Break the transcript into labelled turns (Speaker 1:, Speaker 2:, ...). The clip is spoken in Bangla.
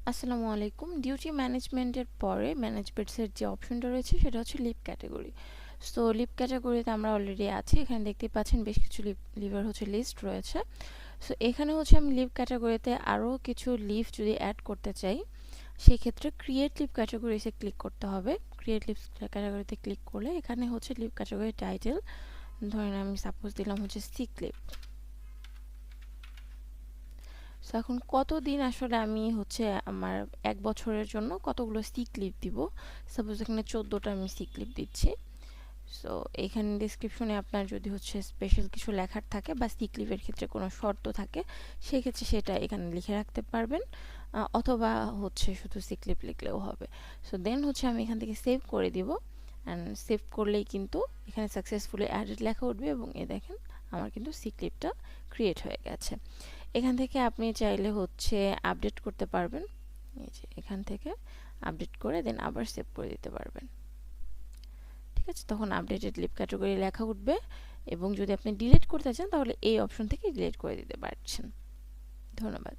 Speaker 1: আসসালামু আলাইকুম। ডিউটি ম্যানেজমেন্টের পরে ম্যানেজমেন্টসের যে অপশনটা রয়েছে সেটা হচ্ছে লিভ ক্যাটাগরি। সো লিভ ক্যাটাগরিতে আমরা অলরেডি আছি। এখানে দেখতেই পাচ্ছেন বেশ কিছু লিভের হচ্ছে লিস্ট রয়েছে। সো এখানে হচ্ছে আমি লিভ ক্যাটাগরিতে আরও কিছু লিভ যদি অ্যাড করতে চাই, সেক্ষেত্রে ক্রিয়েট লিভ ক্যাটাগরিসে ক্লিক করতে হবে। ক্রিয়েট লিভ ক্যাটাগরিতে ক্লিক করলে এখানে হচ্ছে লিভ ক্যাটাগরি টাইটেল, ধরেন আমি সাপোজ দিলাম হচ্ছে সিক লিভ। সো এখন কতদিন আসলে আমি হচ্ছে আমার ১ বছরের জন্য কতগুলো সিক লিভ দিব। সাপোজ এখানে ১৪টা আমি সিক লিভ দিচ্ছি। সো এখানে ডেসক্রিপশনে আপনার যদি হচ্ছে স্পেশাল কিছু লেখার থাকে বা সিক লিভের ক্ষেত্রে কোনো শর্ত থাকে, সেক্ষেত্রে সেটা এখানে লিখে রাখতে পারবেন, অথবা হচ্ছে শুধু সিক লিভ লিখলেও হবে। সো দেন হচ্ছে আমি এখান থেকে সেভ করে দিব। অ্যান্ড সেভ করলেই কিন্তু এখানে সাকসেসফুলি অ্যাডেড লেখা উঠবে এবং দেখেন আমার কিন্তু সিক লিভটা ক্রিয়েট হয়ে গেছে। এখান থেকে আপনি চাইলে হচ্ছে আপডেট করতে পারবেন। এই যে এখান থেকে আপডেট করে দেন আবার সেভ করে দিতে পারবেন। ঠিক আছে, তখন আপডেটেড লিভ ক্যাটাগরি লেখা উঠবে এবং যদি আপনি ডিলিট করতে চান তাহলে এই অপশন থেকে ডিলিট করে দিতে পারছেন। ধন্যবাদ।